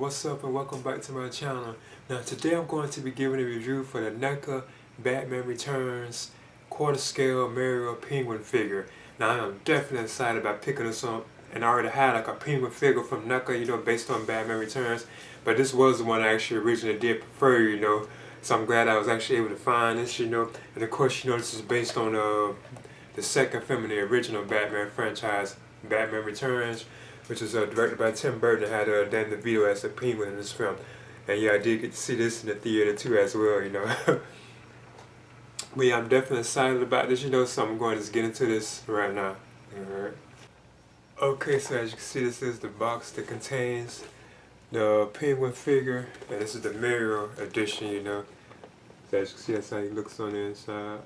what's up and welcome back to my channel. Now today I'm going to be giving a review for the NECA Batman Returns quarter scale Mayoral penguin figure. Now I am definitely excited about picking this up, and I already had like a penguin figure from NECA, based on Batman Returns, but this was the one I actually originally did prefer, so I'm glad I was actually able to find this, and of course, this is based on the second film in the original Batman franchise, Batman Returns, which is directed by Tim Burton, and had Dan DeVito as the penguin in this film. And yeah, I did get to see this in the theater too as well, But yeah, I'm definitely excited about this, so I'm going to just get into this right now. Alright. Okay, so as you can see, this is the box that contains the penguin figure, and this is the Mayoral edition, So as you can see, that's how he looks on the inside.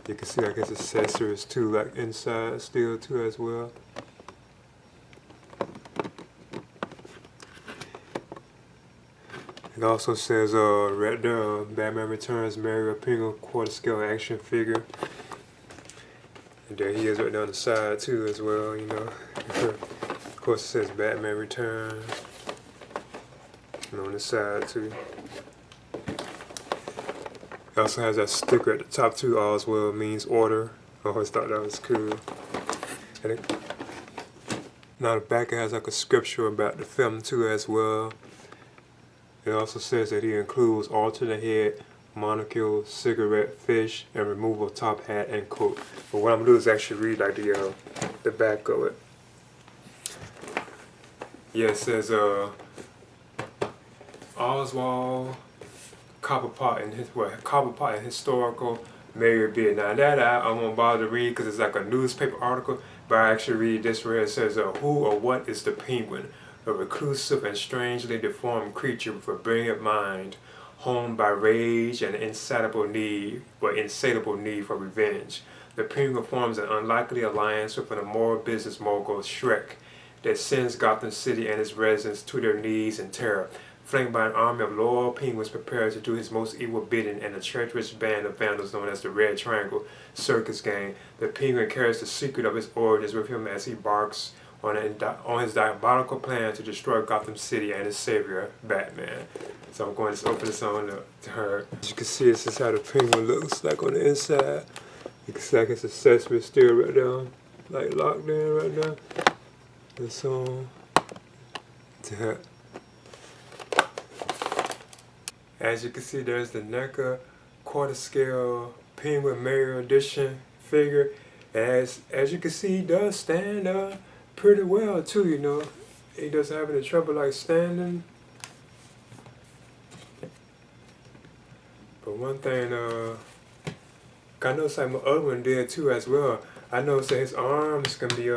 You can see like his accessories too, like inside still too as well. It also says right there, Batman Returns Mayoral Penguin quarter scale action figure. And there he is right there on the side too as well, Of course it says Batman Returns. And on the side too. It also has that sticker at the top too, all's well means order. I always thought that was cool. And now the back has like a scripture about the film too as well. It also says that he includes alternate head, monocle, cigarette, fish, and removable top hat and coat. But what I'm gonna do is actually read like the back of it. Yeah, it says Oswald copper pot and historical Mayoral beard. Now that I won't bother to read because it's like a newspaper article, but I actually read this where it says who or what is the penguin? A reclusive and strangely deformed creature with a brilliant mind, honed by rage and insatiable need for revenge. The penguin forms an unlikely alliance with an immoral business mogul, Shrek, that sends Gotham City and its residents to their knees in terror. Flanked by an army of loyal penguins prepared to do his most evil bidding, and a treacherous band of vandals known as the Red Triangle Circus Gang, the penguin carries the secret of his origins with him as he embarks on his diabolical plan to destroy Gotham City and his savior, Batman. So I'm going to open this on to her. As you can see, this is how the penguin looks like on the inside. You can see like his accessory still right there, like locked in right now. And so to her. As you can see, there's the NECA quarter scale penguin Mayoral edition figure. As you can see, he does stand pretty well too, He doesn't have any trouble like standing. But one thing, I noticed like my other one did too as well. I noticed that his arms can be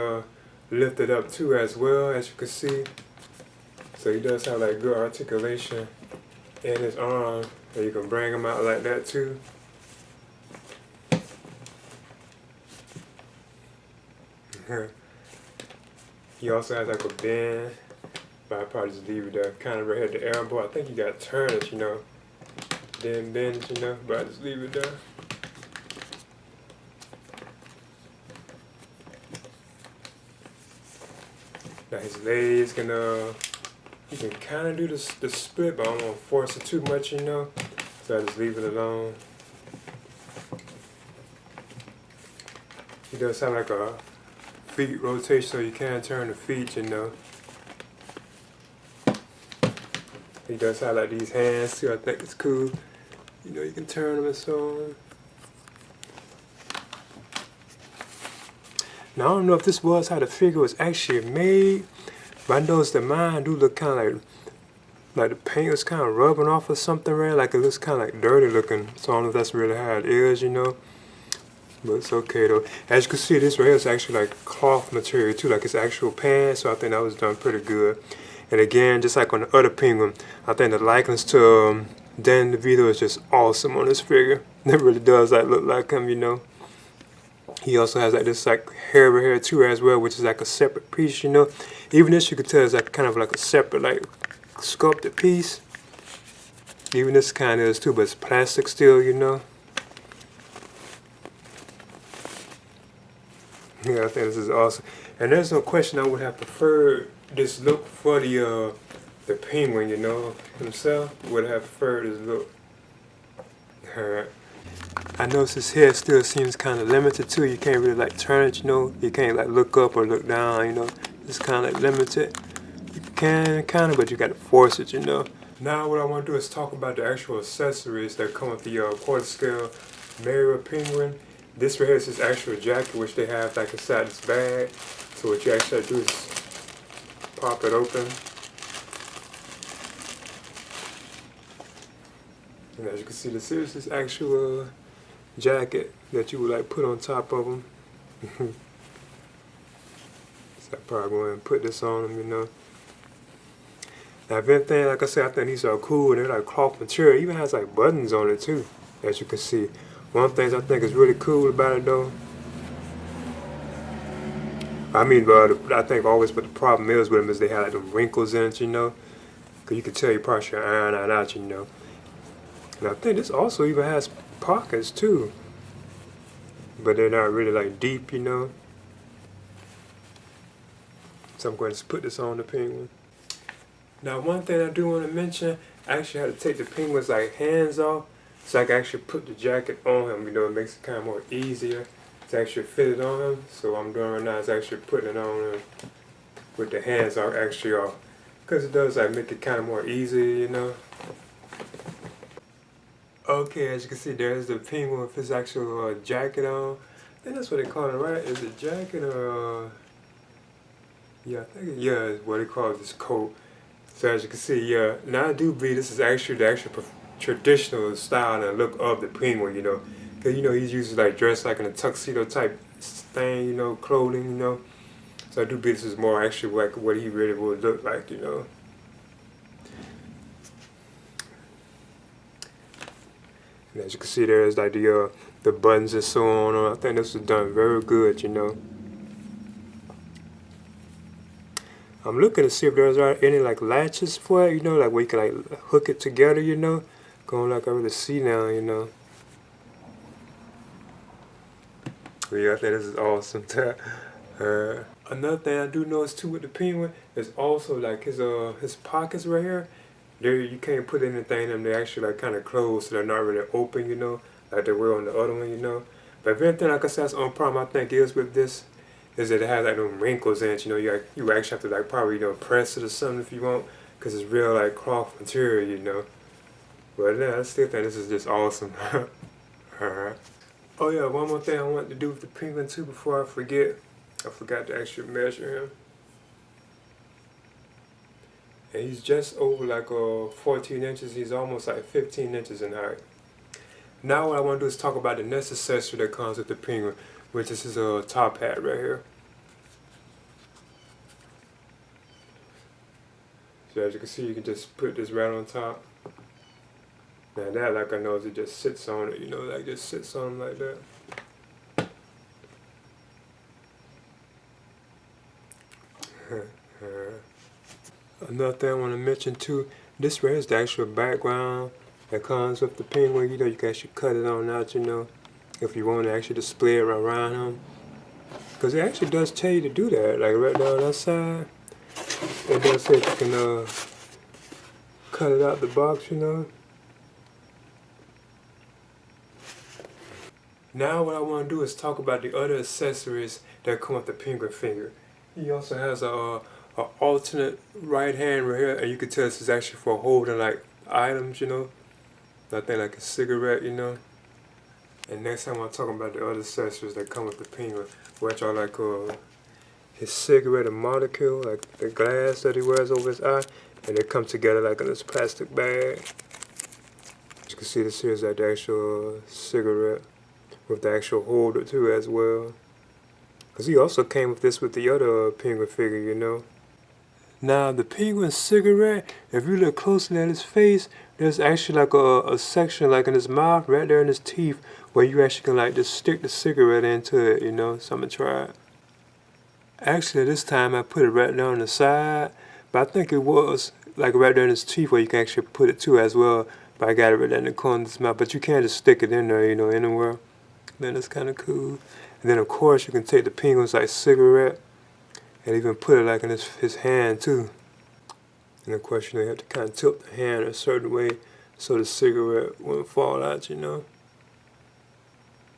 lifted up too as well, as you can see. So he does have like good articulation in his arm, and you can bring him out like that too. He also has like a bend, but I'll probably just leave it there. Kind of right here at the elbow. I think you gotta turn it, then bend it, but I just leave it there. Now his legs can you can kind of do the split, but I don't want to force it too much, so I just leave it alone. He does have like a feet rotation, so you can turn the feet, He does have like these hands too. I think it's cool. You can turn them and so on. Now I don't know if this was how the figure was actually made, but I noticed that mine do look kind of like the paint was kind of rubbing off or something, right? Like it looks kind of like dirty looking. So I don't know if that's really how it is, But it's okay though. As you can see, this right here is actually like cloth material too, like it's actual pants. So I think that was done pretty good. And again, just like on the other penguin, I think the likeness to Dan DeVito is just awesome on this figure. It really does like look like him, He also has like this like hair right here too as well, which is like a separate piece, Even this you could tell is like kind of like a separate like sculpted piece. Even this kind of is too, but it's plastic still, Yeah, I think this is awesome. And there's no question I would have preferred this look for the penguin, you know, himself would have preferred this look. Alright. I notice his head still seems kind of limited too. You can't really like turn it, you know. You can't like look up or look down, you know. It's kind of like limited. You can kind of, but you got to force it, you know. Now what I want to do is talk about the actual accessories that come with the quarter scale Mayoral penguin. This right here is his actual jacket, which they have like inside this bag. So what you actually do is pop it open. And as you can see, this is his actual jacket that you would like put on top of him. So I probably go ahead and put this on him, you know. Now if anything, like I said, I think these are cool and they're like cloth material. It even has like buttons on it too, as you can see. One of the things I think is really cool about it though, I think always, but the problem is with them is they have like them wrinkles in it, you know. Cause you can tell you probably should iron that out, you know. And I think this also even has pockets too, but they're not really like deep, you know. So I'm going to put this on the penguin. Now one thing I do want to mention, I actually had to take the penguin's like hands off so I can actually put the jacket on him, you know. It makes it kind of more easier to actually fit it on him. So what I'm doing right now is actually putting it on him with the hands are actually off, because it does like make it kind of more easy, you know. Okay, as you can see, there's the penguin with his actual jacket on. I think that's what they call it, right? Is it jacket or yeah, I think it's what they call this coat. So as you can see, yeah, now I do believe this is actually the actual traditional style and look of the penguin, you know. Because, you know, he's usually like dressed like in a tuxedo type thing, you know, clothing, you know. So I do believe this is more actually like what he really would look like, you know. And as you can see, there's like the buttons and so on. I think this was done very good, you know. I'm looking to see if there's any like latches for it, you know, like where you can like hook it together, you know. Going like I really see now, you know. But yeah, I think this is awesome. Another thing I do notice too with the penguin is also like his pockets right here. There you can't put anything in them. They're actually like kind of closed, so they're not really open, you know, like they were on the other one, you know. But if anything, like I said, that's the only problem I think is with this is that it has like them wrinkles in it, you know. You actually have to like probably, you know, press it or something if you want, because it's real like cloth material, you know. But yeah, I still think this is just awesome. Alright. Oh yeah, one more thing I wanted to do with the penguin too before I forget. I forgot to actually measure him. And he's just over like 14 inches. He's almost like 15 inches in height. Now what I want to do is talk about the next accessory that comes with the penguin, which is his top hat right here. So as you can see, you can just put this right on top. Now that, like I know, it just sits on it, you know, like just sits on like that. Another thing I want to mention too, this right here is the actual background that comes with the penguin. You know, you can actually cut it on out, you know, if you want to actually display it around him. Because it actually does tell you to do that, like right down that side. It does say you can cut it out the box, you know. Now what I want to do is talk about the other accessories that come with the penguin finger. He also has a alternate right hand right here, and you can tell this is actually for holding like items, you know. I think like a cigarette, you know. And next time I'll talk about the other accessories that come with the penguin, which are like his cigarette and molecule, like the glass that he wears over his eye, and they come together like in this plastic bag. As you can see, this here is like the actual cigarette with the actual holder too as well. Because he also came with this with the other penguin figure, you know. Now the penguin cigarette, if you look closely at his face, there's actually like a section like in his mouth, right there in his teeth, where you actually can like just stick the cigarette into it, you know. So I'm gonna try it. Actually this time I put it right there on the side, but I think it was like right there in his teeth where you can actually put it too as well. But I got it right there in the corner of his mouth, but you can't just stick it in there, you know, anywhere. Then it's kind of cool. And then of course you can take the penguin's like cigarette And even put it like in his hand too. And of course, you have to kind of tilt the hand a certain way so the cigarette wouldn't fall out,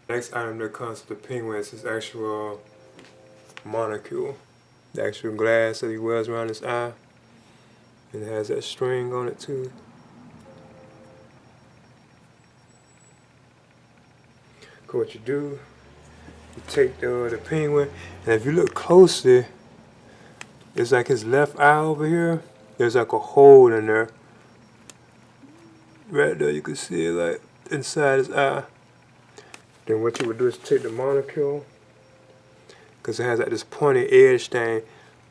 Next item that comes with the penguin is his actual monocle. The actual glass that he wears around his eye. And it has that string on it too. So what you do, you take the penguin, and if you look closely, it's like his left eye over here. There's like a hole in there. Right there, you can see it like inside his eye. Then what you would do is take the monocle, because it has like this pointy edge thing.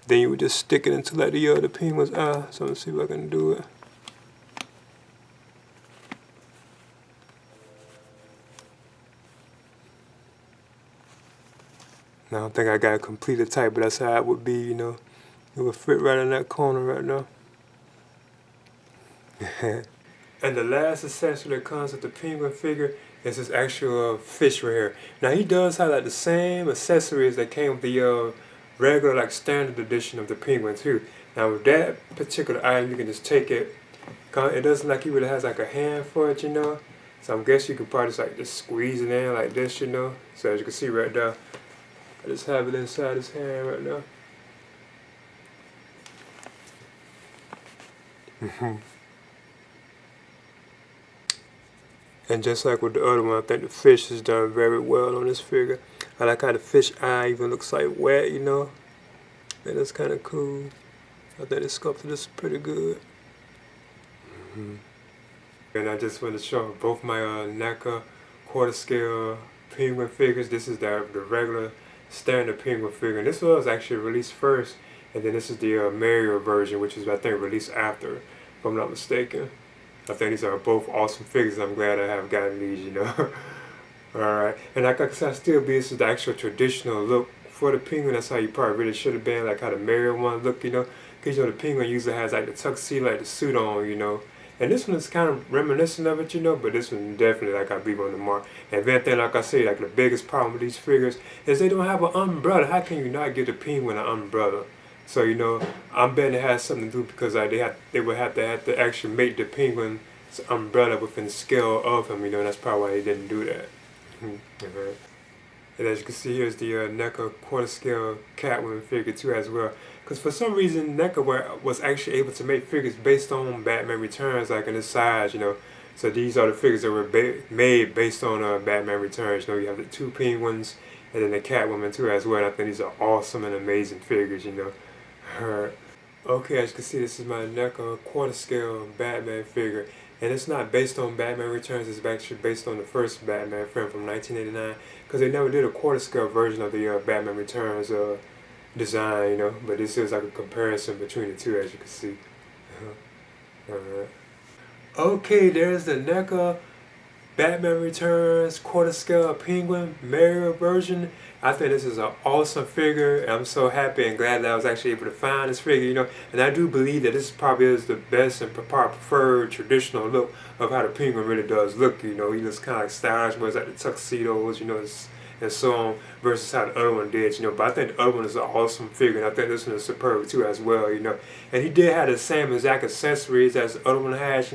Then you would just stick it into like the penguin's eye. So let's see if I can do it. Now, I don't think I got it completely tight, but that's how it would be, It would fit right in that corner right now. And the last accessory that comes with the penguin figure is this actual fish right here. Now, he does have like the same accessories that came with the regular, like standard edition of the penguin too. Now, with that particular item, you can just take it. It doesn't like he really has like a hand for it, So I guess you could probably just squeeze it in like this, So as you can see right there, I just have it inside his hand right now. And just like with the other one, I think the fish is done very well on this figure. I like how the fish eye even looks like wet, And that's kind of cool. I think the sculpture is pretty good. And I just want to show both my NECA quarter scale penguin figures. This is the regular standard penguin figure. And this was actually released first. And then this is the Mayoral version, which is, I think, released after, if I'm not mistaken. I think these are both awesome figures. I'm glad I have gotten these, Alright. And like I said, I still believe this is the actual traditional look for the penguin. That's how you probably really should have been, like how the Mayoral one looked, Because, the penguin usually has like the tuxedo, like the suit on, And this one is kind of reminiscent of it, But this one definitely, like I believe, on the mark. And then, like I say, like the biggest problem with these figures is they don't have an umbrella. How can you not give the penguin an umbrella? So, I'm betting it has something to do because they would have to actually make the penguin's umbrella within the scale of him, And that's probably why they didn't do that. And as you can see, here's the NECA quarter scale Catwoman figure too as well. Because for some reason, NECA was actually able to make figures based on Batman Returns, like in the size, So these are the figures that were made based on Batman Returns. You have the two penguins and then the Catwoman too as well. And I think these are awesome and amazing figures, Okay, as you can see, this is my NECA quarter scale Batman figure. And it's not based on Batman Returns, it's actually based on the first Batman film from 1989. Because they never did a quarter scale version of the Batman Returns design, But this is like a comparison between the two, as you can see. Alright. Okay, there's the NECA Batman Returns quarter scale penguin Mayoral version. I think this is an awesome figure, and I'm so happy and glad that I was actually able to find this figure, And I do believe that this probably is the best and preferred traditional look of how the penguin really does look, He looks kind of like stylish, wears like the tuxedos, and so on, versus how the other one did, But I think the other one is an awesome figure, and I think this one is superb too as well, And he did have the same exact accessories as the other one has,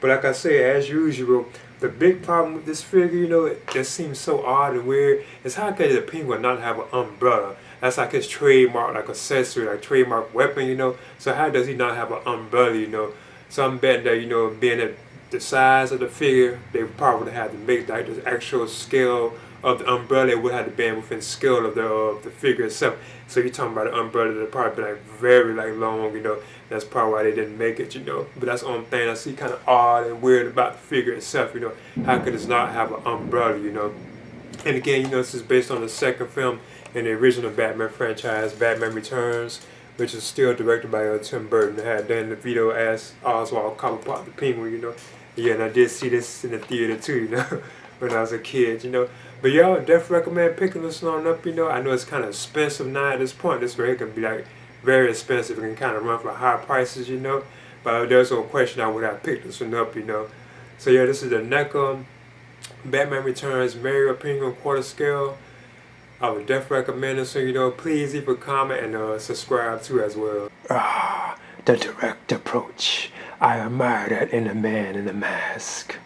But like I say, as usual, the big problem with this figure, it just seems so odd and weird, is how could the penguin not have an umbrella? That's like his trademark, like accessory, like trademark weapon, So how does he not have an umbrella, So I'm betting that, being at the size of the figure, they probably had to make like the actual scale of the umbrella. It would have to be within scale of the figure itself. So you're talking about an umbrella that probably been very long, That's probably why they didn't make it, But that's the only thing I see kind of odd and weird about the figure itself, How could it not have an umbrella, And again, this is based on the second film in the original Batman franchise, Batman Returns, which is still directed by Tim Burton. It had Dan DeVito as Oswald Cobblepot the Penguin, Yeah, and I did see this in the theater too, when I was a kid, But y'all definitely recommend picking this one up, I know it's kind of expensive now at this point. This way it can be like very expensive. It can kind of run for high prices, But there's no question I would have picked this one up, So yeah, this is the NECA Batman Returns Mayoral Penguin quarter scale. I would definitely recommend it. So, you know, please leave a comment and subscribe too as well. The direct approach. I admire that in a man in a mask.